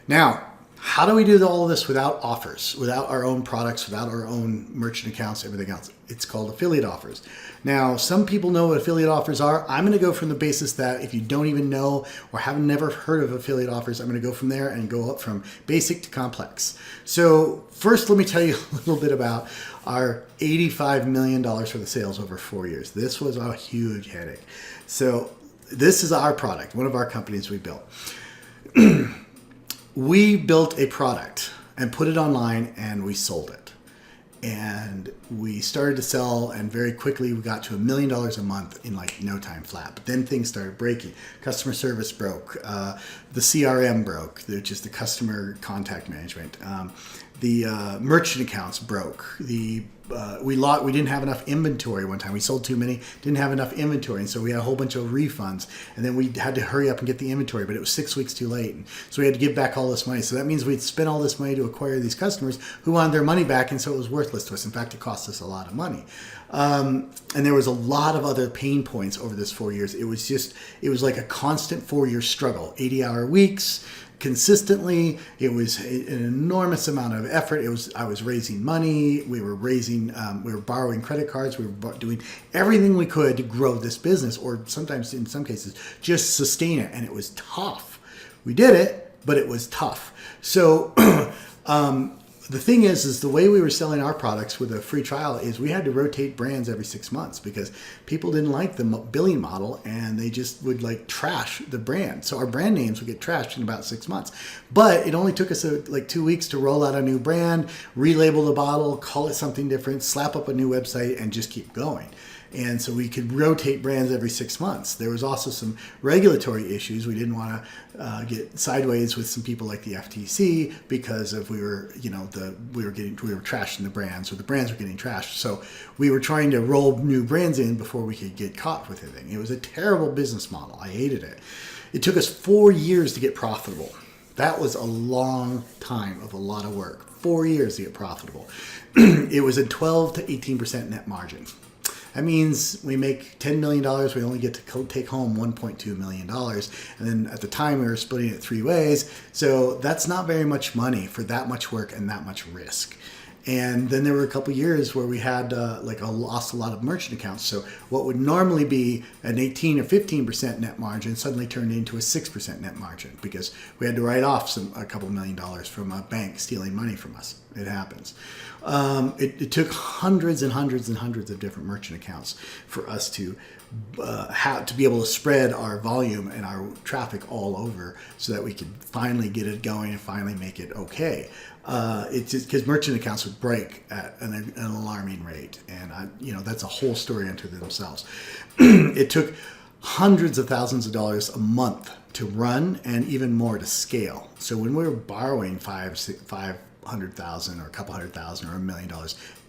Now, how do we do all of this without offers, without our own products, without our own merchant accounts, everything else? It's called affiliate offers. Now, some people know what affiliate offers are. I'm going to go from the basis that if you don't even know or have never heard of affiliate offers, I'm going to go from there and go up from basic to complex. So first, let me tell you a little bit about our $85 million worth of sales over 4 years. This was a huge headache. So this is our product, one of our companies we built. We built a product and put it online and we sold it. And we started to sell, and very quickly we got to $1 million a month in like no time flat. But then things started breaking. Customer service broke. The CRM broke, which is the customer contact management. The merchant accounts broke. We didn't have enough inventory one time. We sold too many, didn't have enough inventory, and so we had a whole bunch of refunds. And then we had to hurry up and get the inventory, but it was 6 weeks too late. And so we had to give back all this money. So that means we'd spent all this money to acquire these customers who wanted their money back, and so it was worthless to us. In fact, it cost us a lot of money. And there was a lot of other pain points over this 4 years. It was like a constant 4-year struggle, 80-hour weeks, consistently. It was an enormous amount of effort. I was raising money. We were borrowing credit cards. We were doing everything we could to grow this business, or sometimes in some cases just sustain it. And it was tough. We did it, but it was tough. So the thing is the way we were selling our products with a free trial is we had to rotate brands every 6 months because people didn't like the billing model and they just would like trash the brand. So our brand names would get trashed in about 6 months. But it only took us like 2 weeks to roll out a new brand, relabel the bottle, call it something different, slap up a new website, and just keep going. And so we could rotate brands every 6 months. There was also some regulatory issues. We didn't want to get sideways with some people like the FTC because of we were trashing the brands, or the brands were getting trashed. So we were trying to roll new brands in before we could get caught with anything. It was a terrible business model. I hated it. It took us 4 years to get profitable. That was a long time of a lot of work. 4 years to get profitable. It was a 12 to 18% net margin. That means we make $10 million, we only get to take home $1.2 million. And then at the time we were splitting it 3 ways. So that's not very much money for that much work and that much risk. And then there were a couple years where we had lost a lot of merchant accounts. So what would normally be an 18 or 15% net margin suddenly turned into a 6% net margin because we had to write off a couple $1 million from a bank stealing money from us. It happens. It took hundreds and hundreds and hundreds of different merchant accounts for us to be able to spread our volume and our traffic all over so that we could finally get it going and finally make it okay. It's just because merchant accounts would break at an alarming rate, and that's a whole story unto themselves. It took hundreds of thousands of dollars a month to run, and even more to scale. So when we were borrowing $500,000 or a couple $100,000 or $1 million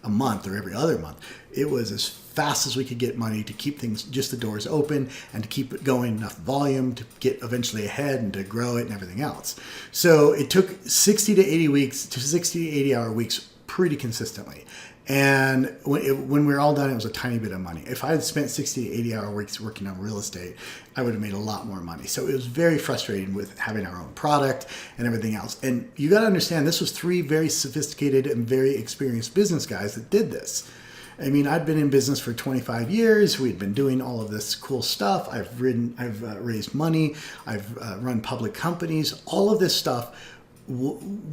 a month or every other month, it was as fast as we could get money to keep things, just the doors open, and to keep it going enough volume to get eventually ahead and to grow it and everything else. So it took 60 to 80 hour weeks pretty consistently. And when we were all done, it was a tiny bit of money. If I had spent 60 to 80 hour weeks working on real estate, I would have made a lot more money. So it was very frustrating with having our own product and everything else. And you got to understand, this was 3 very sophisticated and very experienced business guys that did this. I mean, I'd been in business for 25 years. We'd been doing all of this cool stuff. I've raised money. I've run public companies. All of this stuff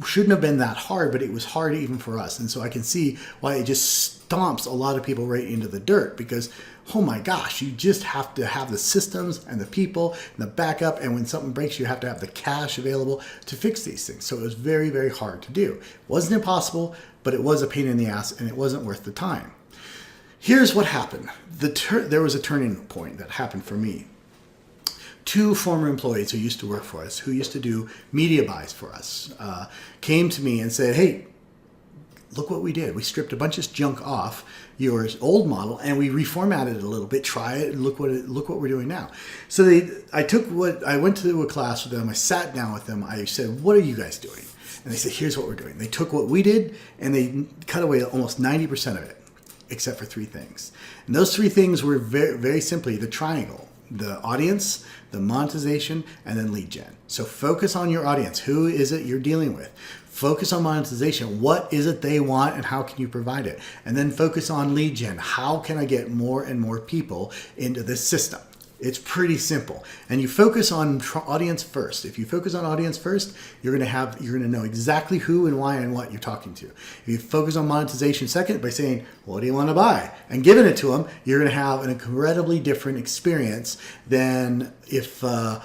shouldn't have been that hard, but it was hard even for us. And so I can see why it just stomps a lot of people right into the dirt, because, oh my gosh, you just have to have the systems and the people and the backup. And when something breaks, you have to have the cash available to fix these things. So it was very, very hard to do. It wasn't impossible, but it was a pain in the ass, and it wasn't worth the time. Here's what happened. There was a turning point that happened for me. 2 former employees who used to work for us, who used to do media buys for us, came to me and said, hey, look what we did. We stripped a bunch of junk off your old model and we reformatted it a little bit. Try it and look what we're doing now. So I went to a class with them. I sat down with them. I said, what are you guys doing? And they said, here's what we're doing. They took what we did and they cut away almost 90% of it, except for 3 things. And those 3 things were very, very simply the triangle. the audience, the monetization, and then lead gen. So focus on your audience. Who is it you're dealing with? Focus on monetization. What is it they want and how can you provide it? And then focus on lead gen. How can I get more and more people into this system? It's pretty simple. And you focus on audience first. If you focus on audience first, you're going to know exactly who and why and what you're talking to. If you focus on monetization second by saying, what do you want to buy? And giving it to them, you're going to have an incredibly different experience than if, than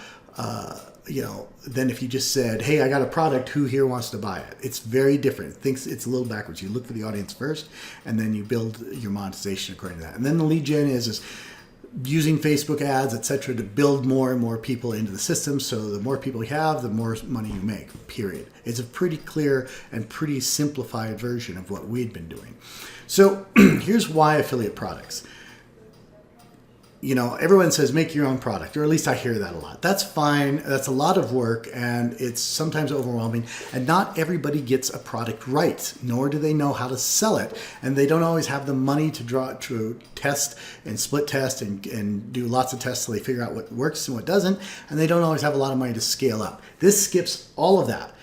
if you just said, hey, I got a product, who here wants to buy it? It's very different. It's a little backwards. You look for the audience first, and then you build your monetization according to that. And then the lead gen is using Facebook ads, etc., to build more and more people into the system. So the more people you have, the more money you make, period. It's a pretty clear and pretty simplified version of what we'd been doing. So here's why affiliate products. Everyone says make your own product, or at least I hear that a lot. That's fine. That's a lot of work, and it's sometimes overwhelming. And not everybody gets a product right, nor do they know how to sell it. And they don't always have the money to test and split test and do lots of tests so they figure out what works and what doesn't. And they don't always have a lot of money to scale up. This skips all of that.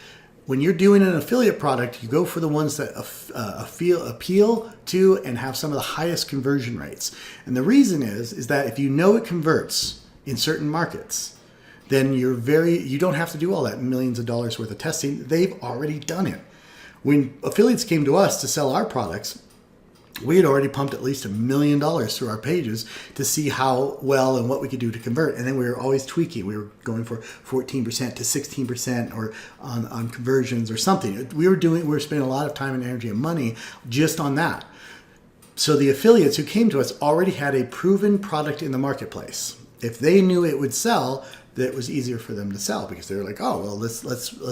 When you're doing an affiliate product, you go for the ones that appeal to and have some of the highest conversion rates. And the reason is that if you know it converts in certain markets, then you don't have to do all that millions of dollars worth of testing. They've already done it. When affiliates came to us to sell our products, we had already pumped at least $1 million through our pages to see how well and what we could do to convert. And then we were always tweaking. We were going for 14% to 16% or on conversions or something. We were spending a lot of time and energy and money just on that. So the affiliates who came to us already had a proven product in the marketplace. If they knew it would sell, that it was easier for them to sell because they were like, oh, well, let's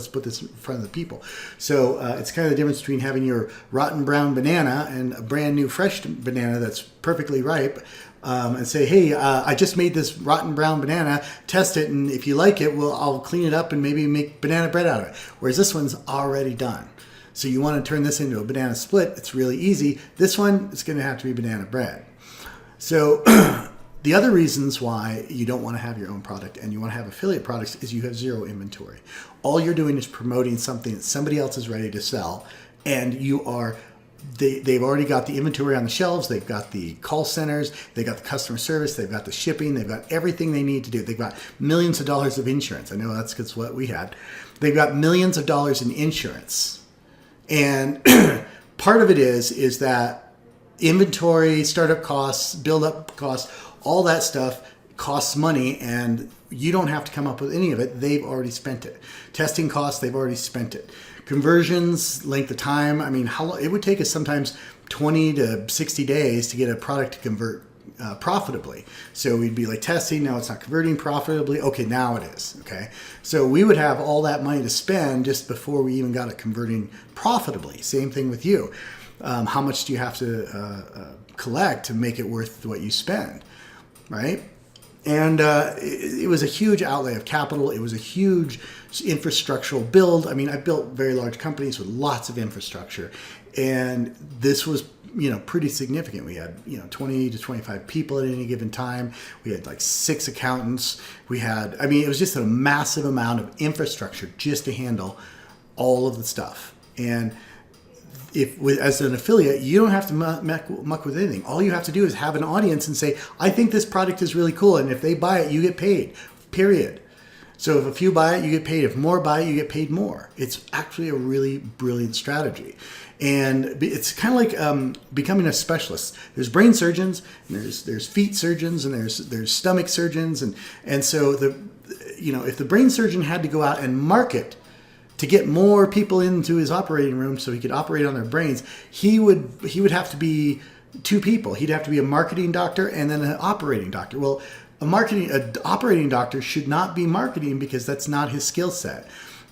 put this in front of the people. So it's kind of the difference between having your rotten brown banana and a brand new fresh banana that's perfectly ripe, and say, hey, I just made this rotten brown banana, test it, and if you like it, I'll clean it up and maybe make banana bread out of it. Whereas this one's already done. So you want to turn this into a banana split, it's really easy. This one, it's going to have to be banana bread. So the other reasons why you don't want to have your own product and you want to have affiliate products is you have zero inventory. All you're doing is promoting something that somebody else is ready to sell, and they've already got the inventory on the shelves, they've got the call centers, they've got the customer service, they've got the shipping, they've got everything they need to do. They've got millions of dollars of insurance. I know that's because what we had. They've got millions of dollars in insurance. And part of it is that inventory, startup costs, build-up costs, all that stuff costs money, and you don't have to come up with any of it. They've already spent it. Testing costs, they've already spent it. Conversions, length of time. I mean, how long, it would take us sometimes 20 to 60 days to get a product to convert profitably. So we'd be like testing, now it's not converting profitably. Okay, now it is. Okay. So we would have all that money to spend just before we even got it converting profitably. Same thing with you. How much do you have to collect to make it worth what you spend? Right? And it was a huge outlay of capital. It was a huge infrastructural build. I mean, I built very large companies with lots of infrastructure, and this was, pretty significant. We had, 20 to 25 people at any given time. We had like 6 accountants. It was just a massive amount of infrastructure just to handle all of the stuff. And as an affiliate, you don't have to muck with anything. All you have to do is have an audience and say, I think this product is really cool. And if they buy it, you get paid, period. So if a few buy it, you get paid. If more buy it, you get paid more. It's actually a really brilliant strategy. And it's kind of like becoming a specialist. There's brain surgeons, and there's feet surgeons, and there's stomach surgeons. And so if the brain surgeon had to go out and market to get more people into his operating room so he could operate on their brains, he would have to be 2 people. He'd have to be a marketing doctor and then an operating doctor. Well, an operating doctor should not be marketing because that's not his skill set.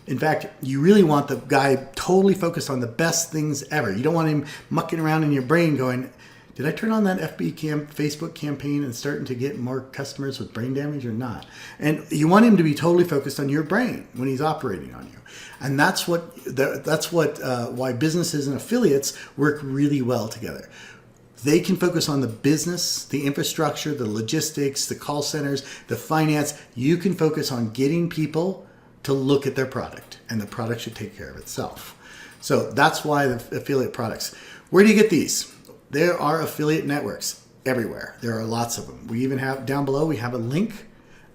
In fact, you really want the guy totally focused on the best things ever. You don't want him mucking around in your brain going, did I turn on that Facebook campaign and starting to get more customers with brain damage or not? And you want him to be totally focused on your brain when he's operating on you. And that's why businesses and affiliates work really well together. They can focus on the business, the infrastructure, the logistics, the call centers, the finance. You can focus on getting people to look at their product, and the product should take care of itself. So that's why the affiliate products. Where do you get these? There are affiliate networks everywhere. There are lots of them. We even have down below, we have a link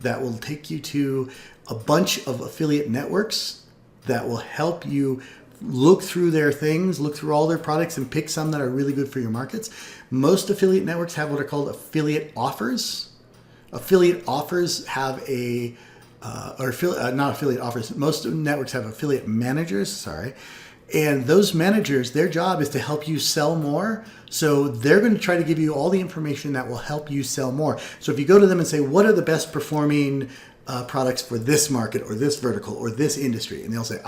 that will take you to a bunch of affiliate networks that will help you look through their things, look through all their products, and pick some that are really good for your markets. Most affiliate networks have what are called affiliate offers. Affiliate offers have not affiliate offers. Most networks have affiliate managers, and those managers, their job is to help you sell more. So they're going to try to give you all the information that will help you sell more. So if you go to them and say, what are the best performing products for this market or this vertical or this industry? And they'll say,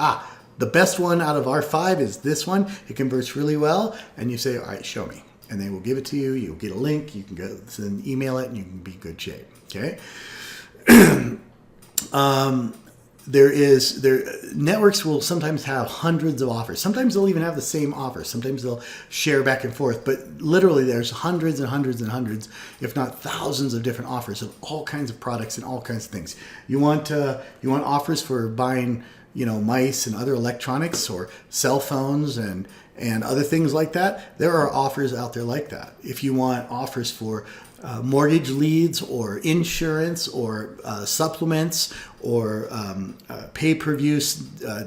the best one out of our 5 is this one. It converts really well. And you say, all right, show me. And they will give it to you. You'll get a link. You can go and email it, and you can be in good shape. Okay. Networks will sometimes have hundreds of offers. Sometimes they'll even have the same offer. Sometimes they'll share back and forth, but literally there's hundreds and hundreds and hundreds, if not thousands of different offers of all kinds of products and all kinds of things. You want offers for buying, mice and other electronics or cell phones and other things like that. There are offers out there like that. If you want offers for mortgage leads or insurance or supplements or pay-per-view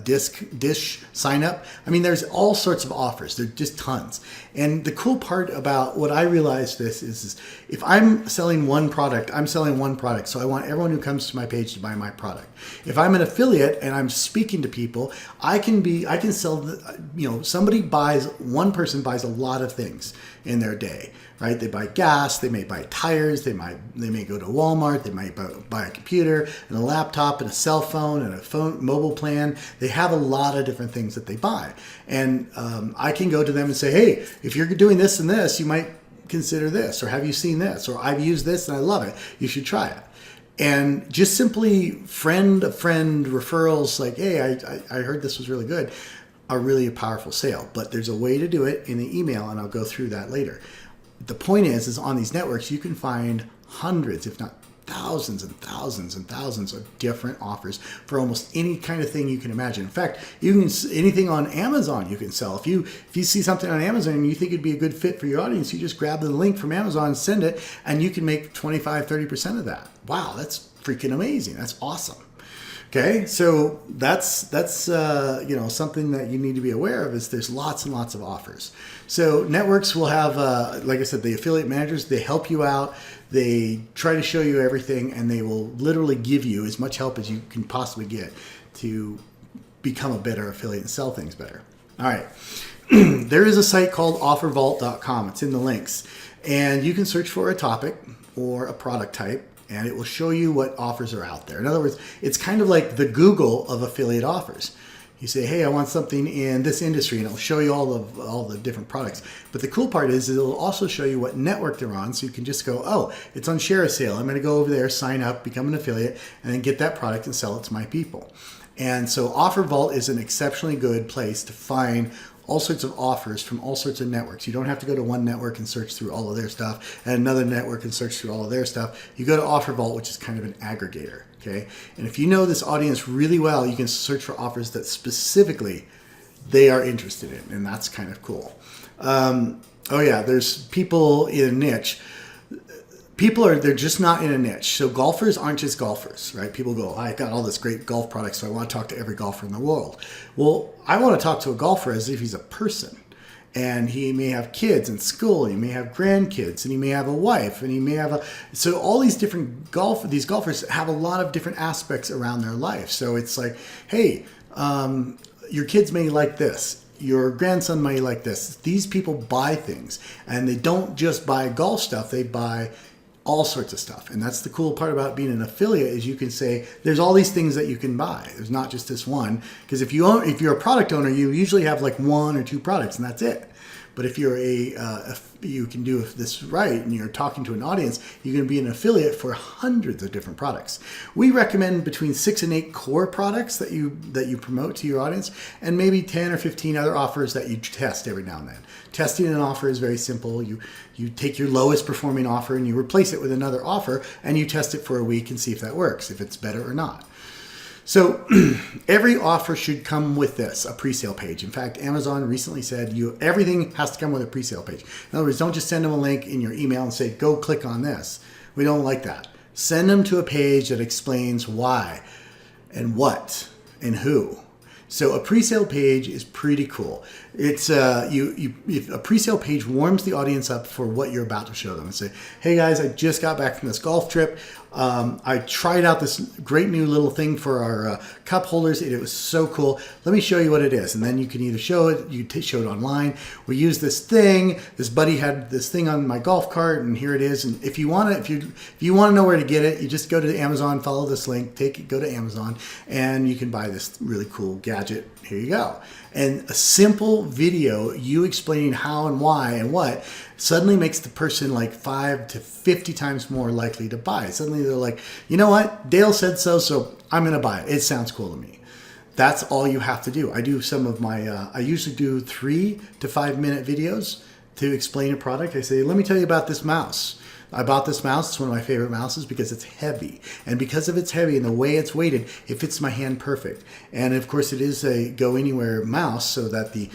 dish sign up. I mean, there's all sorts of offers. There's just tons. And the cool part about what I realized is if I'm selling one product, I'm selling one product. So I want everyone who comes to my page to buy my product. If I'm an affiliate and I'm speaking to people, I can sell, one person buys a lot of things in their day, right? They buy gas, they may buy tires, they may go to Walmart, they might buy a computer and a laptop and a cell phone and a mobile plan. They have a lot of different things that they buy. And I can go to them and say, hey, if you're doing this and this, you might consider this, or have you seen this, or I've used this and I love it. You should try it. And just simply friend referrals like, hey, I heard this was really good, are really a powerful sale. But there's a way to do it in the email, and I'll go through that later. The point is on these networks, you can find hundreds, if not thousands and thousands and thousands of different offers for almost any kind of thing you can imagine. In fact, anything on Amazon you can sell. If you see something on Amazon and you think it'd be a good fit for your audience, you just grab the link from Amazon and send it, and you can make 25-30% of that. Wow, that's freaking amazing. That's awesome. Okay, so that's something that you need to be aware of is there's lots and lots of offers. So networks will have, like I said, the affiliate managers, they help you out. They try to show you everything, and they will literally give you as much help as you can possibly get to become a better affiliate and sell things better. All right, there is a site called offervault.com. It's in the links, and you can search for a topic or a product type, and it will show you what offers are out there. In other words, it's kind of like the Google of affiliate offers. You say, hey, I want something in this industry, and it'll show you all the different products. But the cool part is it'll also show you what network they're on, so you can just go, oh, it's on ShareASale. I'm going to go over there, sign up, become an affiliate, and then get that product and sell it to my people. And so OfferVault is an exceptionally good place to find all sorts of offers from all sorts of networks. You don't have to go to one network and search through all of their stuff and another network and search through all of their stuff. You go to OfferVault, which is kind of an aggregator. Okay, and if you know this audience really well, you can search for offers that specifically they are interested in, and that's kind of cool. There's people in a niche. They're just not in a niche. So golfers aren't just golfers, right? People go, I got all this great golf product, so I want to talk to every golfer in the world. Well, I want to talk to a golfer as if he's a person. And he may have kids in school, he may have grandkids, and he may have a wife, and he may have so all these different these golfers have a lot of different aspects around their life. So it's like, hey, your kids may like this, your grandson may like this. These people buy things, and they don't just buy golf stuff, they buy all sorts of stuff. And that's the cool part about being an affiliate is you can say there's all these things that you can buy. There's not just this one, because if you're a product owner, you usually have like one or two products and that's it. But if you're if you can do this right and you're talking to an audience, you can be an affiliate for hundreds of different products. We recommend between 6 and 8 core products that you promote to your audience, and maybe 10 or 15 other offers that you test every now and then. Testing an offer is very simple. You take your lowest performing offer and you replace it with another offer, and you test it for a week and see if that works, if it's better or not. So every offer should come with this, a pre-sale page. In fact, Amazon recently said everything has to come with a pre-sale page. In other words, don't just send them a link in your email and say, go click on this. We don't like that. Send them to a page that explains why and what and who. So a pre-sale page is pretty cool. It's if a pre-sale page warms the audience up for what you're about to show them and say, hey guys, I just got back from this golf trip. I tried out this great new little thing for our cup holders. It was so cool. Let me show you what it is. And then you can either show it, show it online. We use this thing. This buddy had this thing on my golf cart, and here it is. And if you want to, if you want to know where to get it, you just go to Amazon, follow this link, go to Amazon, and you can buy this really cool gadget. Here you go. And a simple video, you explaining how and why and what, suddenly makes the person like 5 to 50 times more likely to buy. Suddenly they're like, you know what? Dale said so, so I'm going to buy it. It sounds cool to me. That's all you have to do. I do some of my, I usually do 3 to 5 minute videos to explain a product. I say, let me tell you about this mouse. I bought this mouse. It's one of my favorite mouses because it's heavy. And because of it's heavy and the way it's weighted, it fits my hand perfect. And of course, it is a go anywhere mouse, so that it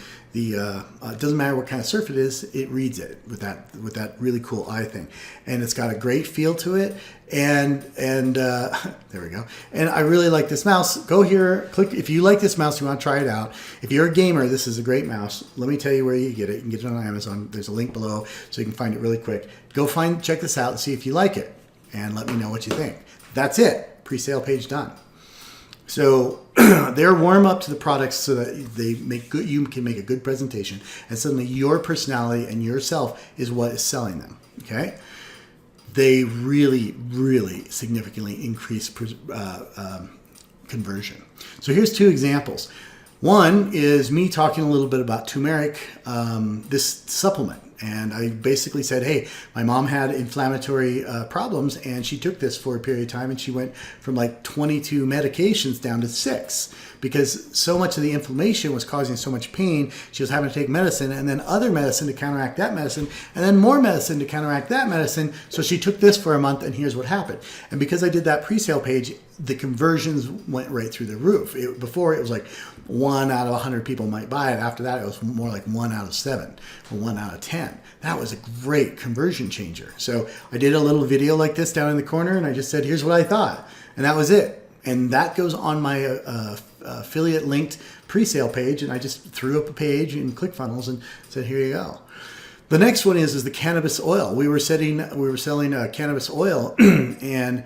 doesn't matter what kind of surface it is, it reads it with that really cool eye thing. And it's got a great feel to it. And there we go. And I really like this mouse. Go here, click. If you like this mouse, you want to try it out. If you're a gamer, this is a great mouse. Let me tell you where you get it. You can get it on Amazon. There's a link below so you can find it really quick. Go check this out and see if you like it, and let me know what you think. That's it. Pre-sale page done. So they're warm up to the products so that you can make a good presentation, and suddenly your personality and yourself is what is selling them. Okay. They really, really significantly increase conversion. So here's 2 examples. One is me talking a little bit about turmeric, this supplement. And I basically said, hey, my mom had inflammatory problems, and she took this for a period of time, and she went from like 22 medications down to 6 because so much of the inflammation was causing so much pain. She was having to take medicine and then other medicine to counteract that medicine and then more medicine to counteract that medicine. So she took this for a month, and here's what happened. And because I did that pre-sale page, the conversions went right through the roof. Before it was like 1 out of 100 people might buy it. After that, it was more like 1 out of 7 or 1 out of 10. That was a great conversion changer. So I did a little video like this down in the corner, and I just said, here's what I thought. And that was it. And that goes on my affiliate linked pre-sale page. And I just threw up a page in ClickFunnels and said, here you go. The next one is the cannabis oil. We were selling cannabis oil and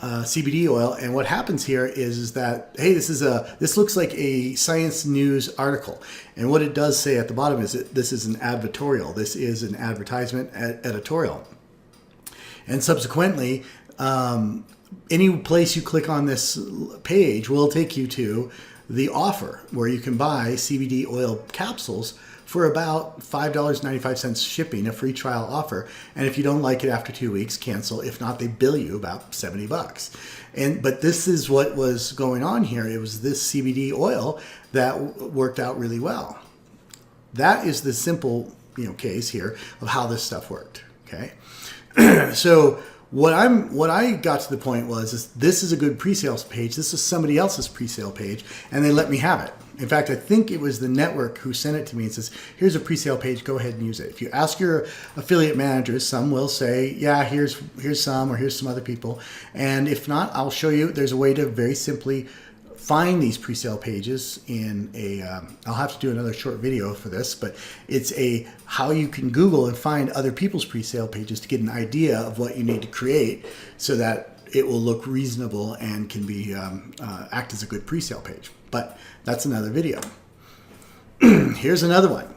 CBD oil, and what happens here is that, hey, this looks like a Science News article, and what it does say at the bottom is that this is an advertorial. This is an advertisement editorial, and subsequently, any place you click on this page will take you to the offer where you can buy CBD oil capsules for about $5.95 shipping, a free trial offer. And if you don't like it after 2 weeks, cancel. If not, they bill you about $70. But this is what was going on here. It was this CBD oil that worked out really well. That is the simple, case here of how this stuff worked. Okay. So what I got to the point was this is a good pre-sales page. This is somebody else's pre-sale page, and they let me have it. In fact, I think it was the network who sent it to me and says, here's a pre-sale page, go ahead and use it. If you ask your affiliate managers, some will say, yeah, here's some, or here's some other people. And if not, I'll show you. There's a way to very simply find these pre-sale pages in I'll have to do another short video for this, but it's how you can Google and find other people's pre-sale pages to get an idea of what you need to create so that it will look reasonable and can be act as a good pre-sale page. But that's another video. Here's another one.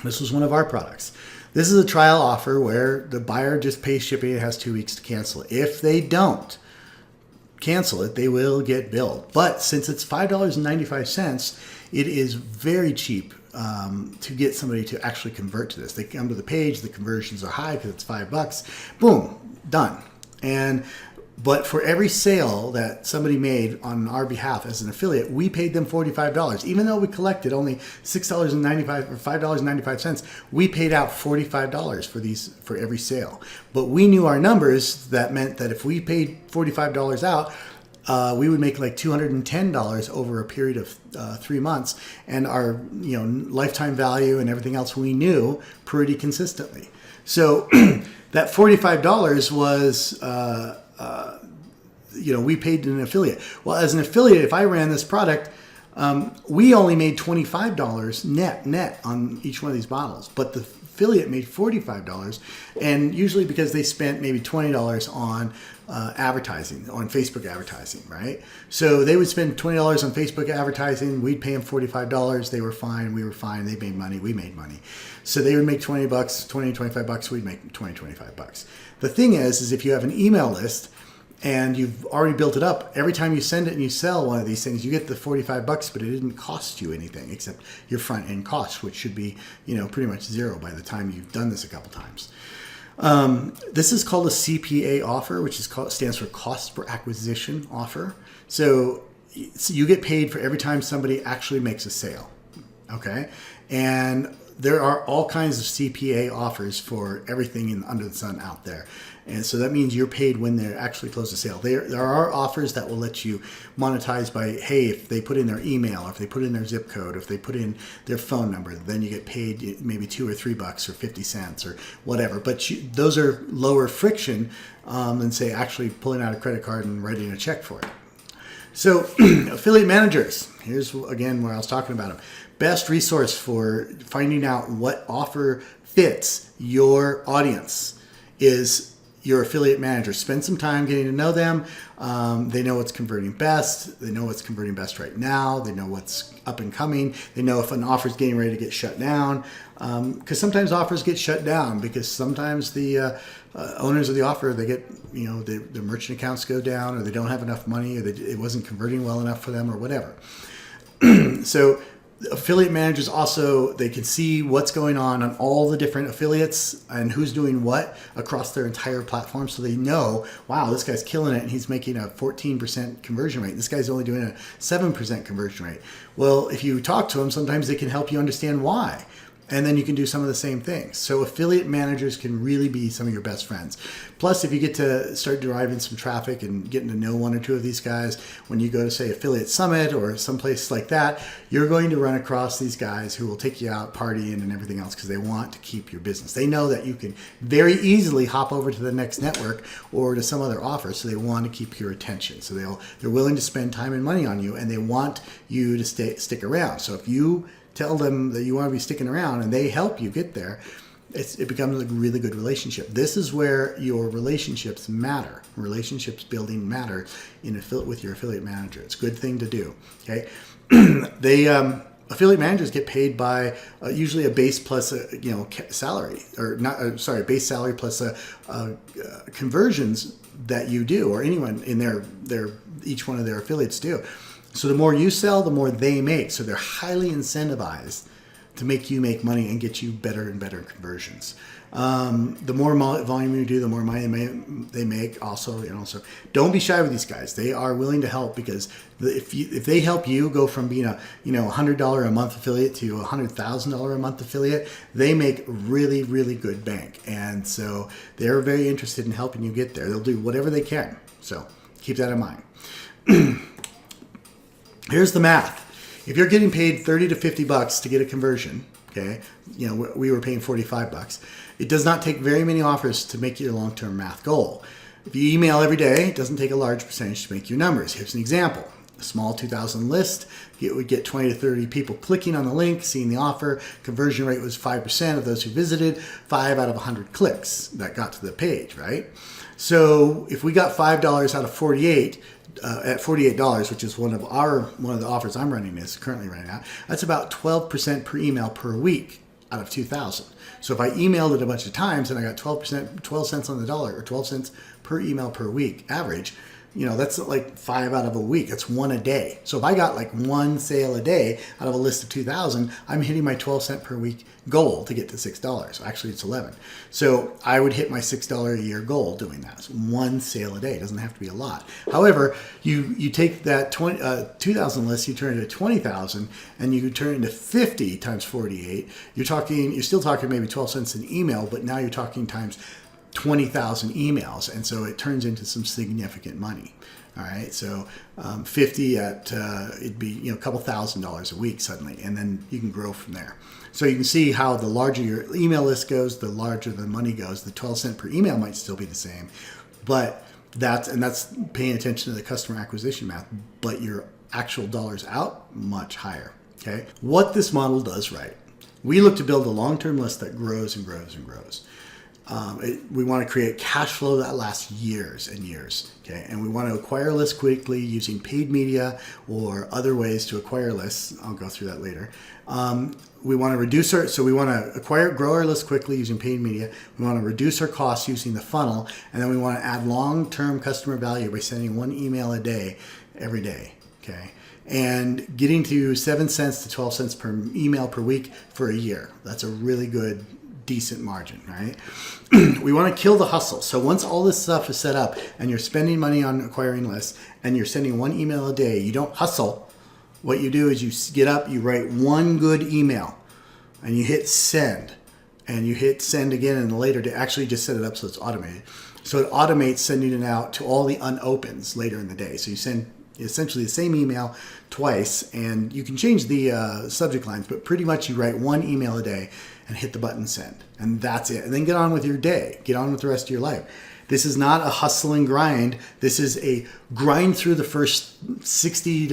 This was one of our products. This is a trial offer where the buyer just pays shipping. It has 2 weeks to cancel it. If they don't cancel it, they will get billed. But since it's $5.95, it is very cheap to get somebody to actually convert to this. They come to the page, the conversions are high because it's $5. Boom, done. But for every sale that somebody made on our behalf as an affiliate, we paid them $45. Even though we collected only $6.95 or $5.95, we paid out $45 for every sale. But we knew our numbers. That meant that if we paid $45 out, we would make like $210 over a period of 3 months, and our lifetime value and everything else we knew pretty consistently. So that $45 was we paid an affiliate. Well, as an affiliate, if I ran this product, we only made $25 net on each one of these bottles, but the affiliate made $45, and usually because they spent maybe $20 on advertising, on Facebook advertising, right? So they would spend $20 on Facebook advertising, we'd pay them $45, they were fine, we were fine, they made money, we made money. So they would make $20, $25, we'd make $25. The thing is if you have an email list and you've already built it up, every time you send it and you sell one of these things, you get the $45, but it didn't cost you anything except your front end cost, which should be, pretty much zero by the time you've done this a couple times. This is called a CPA offer, which stands for cost per acquisition offer. So you get paid for every time somebody actually makes a sale. Okay. And there are all kinds of CPA offers for everything under the sun out there. And so that means you're paid when they actually close the sale. There are offers that will let you monetize by, hey, if they put in their email, or if they put in their zip code, or if they put in their phone number, then you get paid maybe $2 or $3 or 50 cents or whatever. But those are lower friction than, say, actually pulling out a credit card and writing a check for it. So affiliate managers, here's again where I was talking about them. Best resource for finding out what offer fits your audience is your affiliate manager. Spend some time getting to know them. They know what's converting best. They know what's converting best right now. They know what's up and coming. They know if an offer is getting ready to get shut down. Because sometimes offers get shut down because sometimes the owners of the offer, they get, their merchant accounts go down, or they don't have enough money, or it wasn't converting well enough for them, or whatever. So affiliate managers also, they can see what's going on all the different affiliates and who's doing what across their entire platform. So they know, wow, this guy's killing it and he's making a 14% conversion rate. This guy's only doing a 7% conversion rate. Well, if you talk to them, sometimes they can help you understand why. And then you can do some of the same things. So affiliate managers can really be some of your best friends. Plus, if you get to start deriving some traffic and getting to know one or two of these guys, when you go to, say, Affiliate Summit or someplace like that, you're going to run across these guys who will take you out partying and everything else because they want to keep your business. They know that you can very easily hop over to the next network or to some other offer, so they want to keep your attention. So they're willing to spend time and money on you, and they want you to stick around. So if you tell them that you want to be sticking around and they help you get there, it becomes a really good relationship. This is where your relationships matter. Relationships building matter with your affiliate manager. It's a good thing to do. Okay, affiliate managers get paid by usually a base plus salary, or not. Base salary plus conversions that you do, or anyone in each one of their affiliates do. So the more you sell, the more they make. So they're highly incentivized to make you make money and get you better and better conversions. The more volume you do, the more money they make. Also, so don't be shy with these guys. They are willing to help, because if they help you go from being a $100 a month affiliate to a $100,000 a month affiliate, they make really, really good bank. And so they're very interested in helping you get there. They'll do whatever they can. So keep that in mind. Here's the math. If you're getting paid $30 to $50 to get a conversion, okay, we were paying $45. It does not take very many offers to make your long-term math goal. If you email every day, it doesn't take a large percentage to make your numbers. Here's an example. A small 2,000 list, it would get 20 to 30 people clicking on the link, seeing the offer. Conversion rate was 5% of those who visited, 5 out of 100 clicks that got to the page, right? So if we got $5 out of 48, at $48, which is one of the offers I'm running is currently running out, that's about 12% per email per week out of 2,000. So if I emailed it a bunch of times and I got 12 cents on the dollar, or 12 cents per email per week average, that's like 5 out of a week. That's 1 a day. So if I got like 1 sale a day out of a list of 2,000, I'm hitting my 12 cent per week goal to get to $6. Actually, it's 11. So I would hit my $6 a year goal doing that. So 1 sale a day. It doesn't have to be a lot. However, you take that 2,000 list, you turn it to 20,000, and you turn it into 50 times 48. You're still talking maybe 12 cents an email, but now you're talking times 20,000 emails, and so it turns into some significant money. All right, so 50 at it'd be a couple $1,000s a week suddenly, and then you can grow from there. So you can see how the larger your email list goes, the larger the money goes. The 12 cent per email might still be the same, but that's paying attention to the customer acquisition math. But your actual dollars out much higher. Okay, what this model does right. We look to build a long-term list that grows and grows and grows. We want to create cash flow that lasts years and years, okay? And we want to acquire lists quickly using paid media or other ways to acquire lists. I'll go through that later. We want to grow our list quickly using paid media. We want to reduce our costs using the funnel, and then we want to add long-term customer value by sending 1 email a day, every day, okay? And getting to 7 cents to 12 cents per email per week for a year. That's a really good, decent margin, right? We want to kill the hustle. So once all this stuff is set up and you're spending money on acquiring lists and you're sending 1 email a day, you don't hustle. What you do is you get up, you write 1 good email, and you hit send. And you hit send again and later to actually just set it up so it's automated. So it automates sending it out to all the unopens later in the day. So you send essentially the same email twice, and you can change the subject lines, but pretty much you write 1 email a day and hit the button send, and that's it. And then get on with your day, get on with the rest of your life. This is not a hustle and grind. This is a grind through the first 30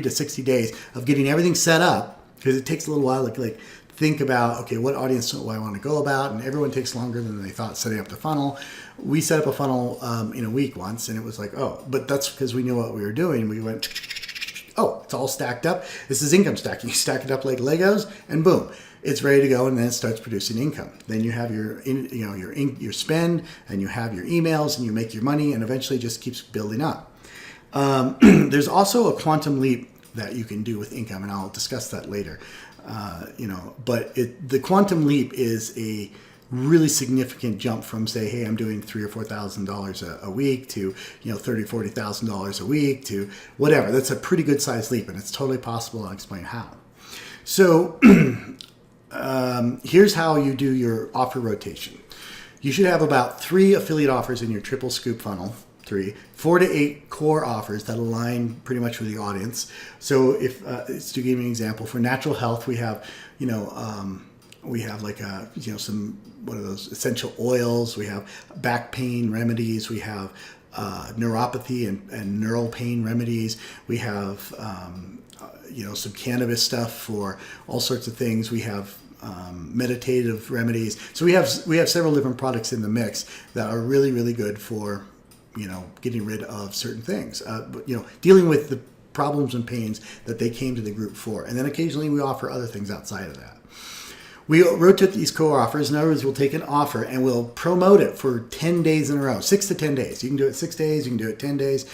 to 60 days of getting everything set up, because it takes a little while to think about, okay, what audience do I want to go about? And everyone takes longer than they thought setting up the funnel. We set up a funnel in a week once, and it was like, oh, but that's because we knew what we were doing. We went, oh, it's all stacked up. This is income stacking. You stack it up like Legos, and boom, it's ready to go, and then it starts producing income. Then you have your spend, and you have your emails, and you make your money, and eventually it just keeps building up. There's also a quantum leap that you can do with income, and I'll discuss that later. But the quantum leap is a really significant jump from, say, hey, I'm doing $3,000 or $4,000 a week to $30,000-$40,000 a week to whatever. That's a pretty good size leap, and it's totally possible. I'll explain how. So here's how you do your offer rotation. You should have about 3 affiliate offers in your triple scoop funnel. 4 to 8 core offers that align pretty much with the audience. So if to give you an example, for natural health, we have some what are those essential oils. We have back pain remedies. We have neuropathy and neural pain remedies. We have some cannabis stuff for all sorts of things. We have meditative remedies. So we have several different products in the mix that are really, really good for getting rid of certain things, dealing with the problems and pains that they came to the group for. And then occasionally we offer other things outside of that. We rotate these co-offers. In other words, we'll take an offer and we'll promote it for 10 days in a row, 6 to 10 days. You can do it 6 days, you can do it 10 days.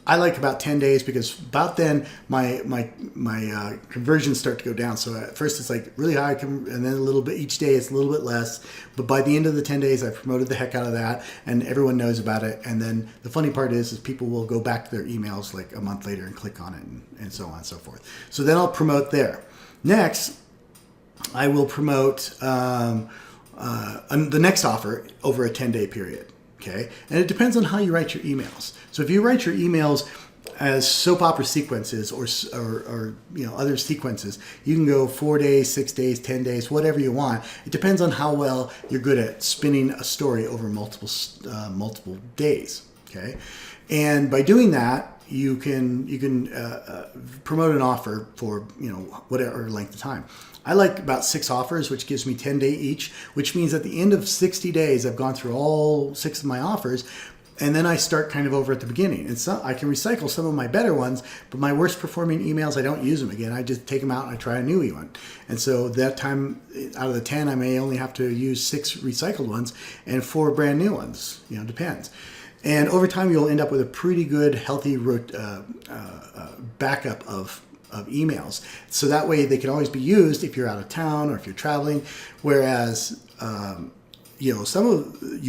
I like about 10 days because about then my conversions start to go down. So at first it's like really high, and then a little bit each day it's a little bit less. But by the end of the 10 days, I've promoted the heck out of that, and everyone knows about it. And then the funny part is people will go back to their emails like a month later and click on it, and so on and so forth. So then I'll promote there. Next, I will promote the next offer over a 10-day period. Okay, and it depends on how you write your emails. So if you write your emails as soap opera sequences or other sequences, you can go 4 days, 6 days, 10 days, whatever you want. It depends on how well you're good at spinning a story over multiple days. Okay, and by doing that, you can promote an offer for whatever length of time. I like about 6 offers, which gives me 10 days each, which means at the end of 60 days, I've gone through all 6 of my offers, and then I start kind of over at the beginning. And so I can recycle some of my better ones, but my worst performing emails, I don't use them again. I just take them out and I try a new one. And so that time, out of the 10, I may only have to use 6 recycled ones and 4 brand new ones. Depends. And over time, you'll end up with a pretty good, healthy backup of emails. So that way they can always be used if you're out of town or if you're traveling. Whereas, you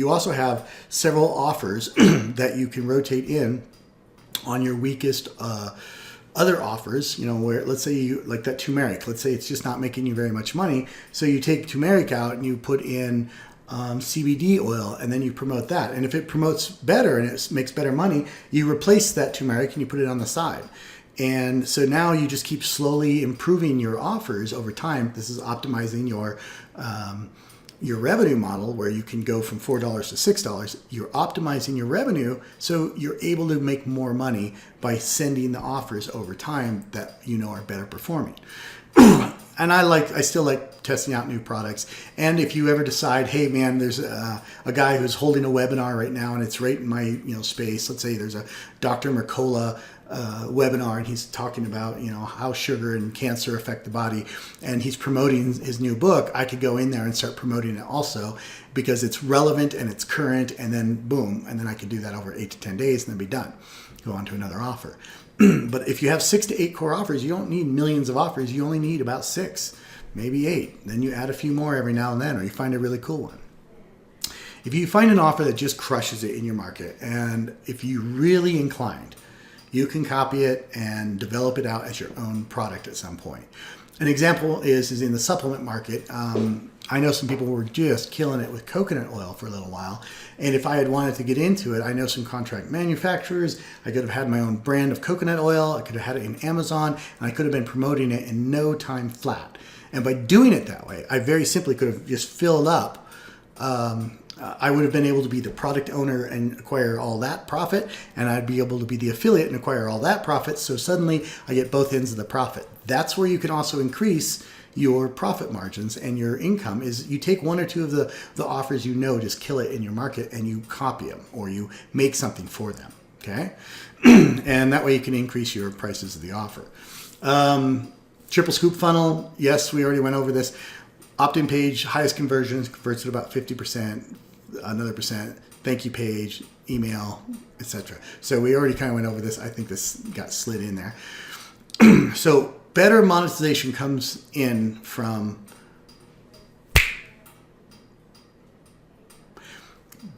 also have several offers that you can rotate in on your weakest other offers, where let's say you like that turmeric, let's say it's just not making you very much money. So you take turmeric out and you put in CBD oil, and then you promote that. And if it promotes better and it makes better money, you replace that turmeric and you put it on the side. And so now you just keep slowly improving your offers over time. This is optimizing your revenue model, where you can go from $4 to $6. You're optimizing your revenue so you're able to make more money by sending the offers over time that are better performing. And I still like testing out new products. And if you ever decide, hey man, there's a guy who's holding a webinar right now and it's right in my space. Let's say there's a Dr. Mercola webinar, and he's talking about how sugar and cancer affect the body, and he's promoting his new book. I could go in there and start promoting it also, because it's relevant and it's current, and then boom, and then I could do that over 8 to 10 days and then be done. Go on to another offer. But if you have 6 to 8 core offers, you don't need millions of offers. You only need about 6, maybe 8. Then you add a few more every now and then, or you find a really cool one. If you find an offer that just crushes it in your market, and if you're really inclined, you can copy it and develop it out as your own product at some point. An example is in the supplement market. I know some people were just killing it with coconut oil for a little while. And if I had wanted to get into it, I know some contract manufacturers. I could have had my own brand of coconut oil. I could have had it in Amazon, and I could have been promoting it in no time flat. And by doing it that way, I very simply could have just filled up. I would have been able to be the product owner and acquire all that profit, and I'd be able to be the affiliate and acquire all that profit. So suddenly I get both ends of the profit. That's where you can also increase your profit margins and your income. Is you take 1 or 2 of the offers just kill it in your market, and you copy them or you make something for them. Okay. And that way you can increase your prices of the offer. Triple scoop funnel. Yes, we already went over this. Opt-in page, highest conversions, converts at about 50%, another percent, thank you page, email, etc. So we already kind of went over this. I think this got slid in there. So better monetization comes in from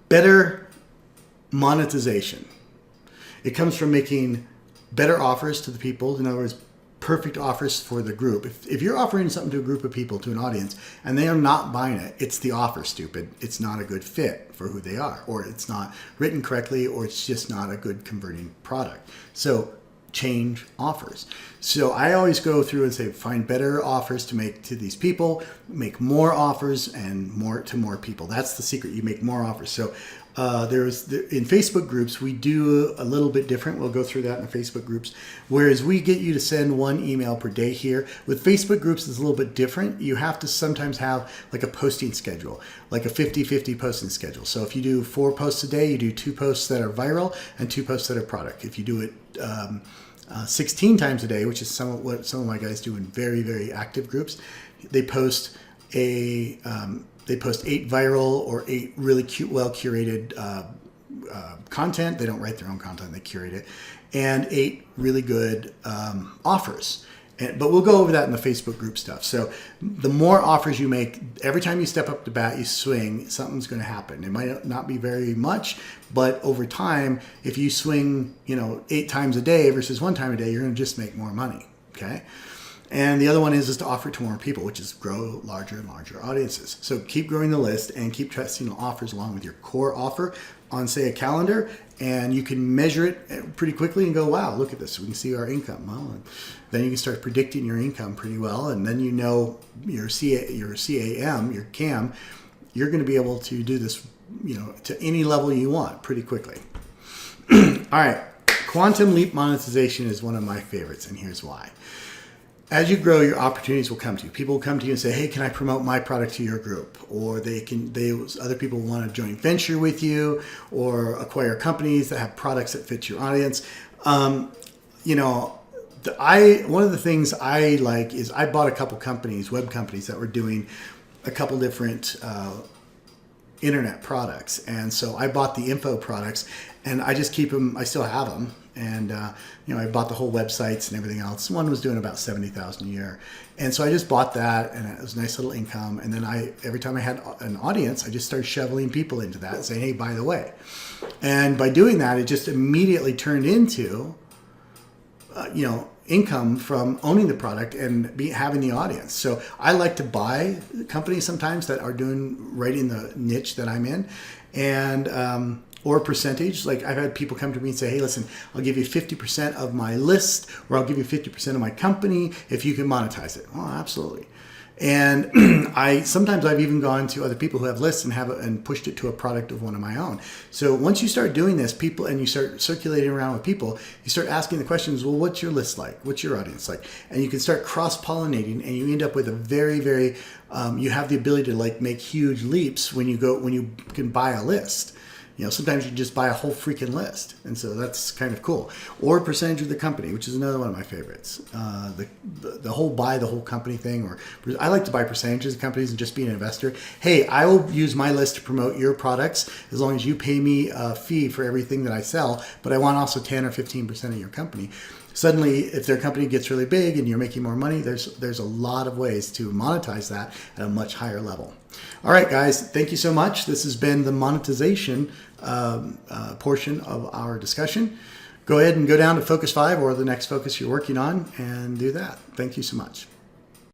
better monetization. It comes from making better offers to the people. In other words, perfect offers for the group. If you're offering something to a group of people, to an audience, and they are not buying it, it's the offer, stupid. It's not a good fit for who they are, or it's not written correctly, or it's just not a good converting product. So change offers. So I always go through and say, find better offers to make to these people, make more offers and more to more people. That's the secret. You make more offers. So in Facebook groups, we do a little bit different. We'll go through that in the Facebook groups. Whereas we get you to send 1 email per day here. With Facebook groups, it's a little bit different. You have to sometimes have like a posting schedule, like a 50-50 posting schedule. So if you do 4 posts a day, you do 2 posts that are viral and 2 posts that are product. If you do it 16 times a day, which is what some of my guys do in very, very active groups, they post 8 viral or 8 really cute, well curated content. They don't write their own content, they curate it, and 8 really good offers. But we'll go over that in the Facebook group stuff. So the more offers you make, every time you step up to bat, you swing, something's going to happen. It might not be very much, but over time, if you swing 8 times a day versus 1 time a day, you're going to just make more money. Okay. And the other one is to offer to more people, which is grow larger and larger audiences. So keep growing the list and keep testing offers along with your core offer on, say, a calendar, and you can measure it pretty quickly and go, wow, look at this. We can see our income. Well, and then you can start predicting your income pretty well, and then your CAM, your CAM, you're going to be able to do this, to any level you want pretty quickly. All right, quantum leap monetization is one of my favorites, and here's why. As you grow, your opportunities will come to you. People will come to you and say, hey, can I promote my product to your group? Or other people want to join venture with you or acquire companies that have products that fit your audience. One of the things I like is I bought a couple companies, web companies, that were doing a couple different internet products. And so I bought the info products, and I just keep them. I still have them. And, I bought the whole websites and everything else. One was doing about 70,000 a year. And so I just bought that, and it was a nice little income. And then every time I had an audience, I just started shoveling people into that and saying, hey, by the way. And by doing that, it just immediately turned into, income from owning the product and having the audience. So I like to buy companies sometimes that are doing right in the niche that I'm in, and or percentage. Like I've had people come to me and say, hey, listen, I'll give you 50% of my list, or I'll give you 50% of my company if you can monetize it. Oh, absolutely. And sometimes I've even gone to other people who have lists and pushed it to a product of one of my own. So once you start doing this, and you start circulating around with people, you start asking the questions, well, what's your list like? What's your audience like? And you can start cross-pollinating, and you end up with a very, very, you have the ability to make huge leaps when you can buy a list. Sometimes you just buy a whole freaking list. And so that's kind of cool. Or percentage of the company, which is another one of my favorites. The whole buy the whole company thing. Or I like to buy percentages of companies and just be an investor. Hey, I will use my list to promote your products as long as you pay me a fee for everything that I sell. But I want also 10 or 15% of your company. Suddenly, if their company gets really big and you're making more money, there's a lot of ways to monetize that at a much higher level. All right, guys, thank you so much. This has been the monetization portion of our discussion. Go ahead and go down to Focus 5 or the next focus you're working on and do that. Thank you so much.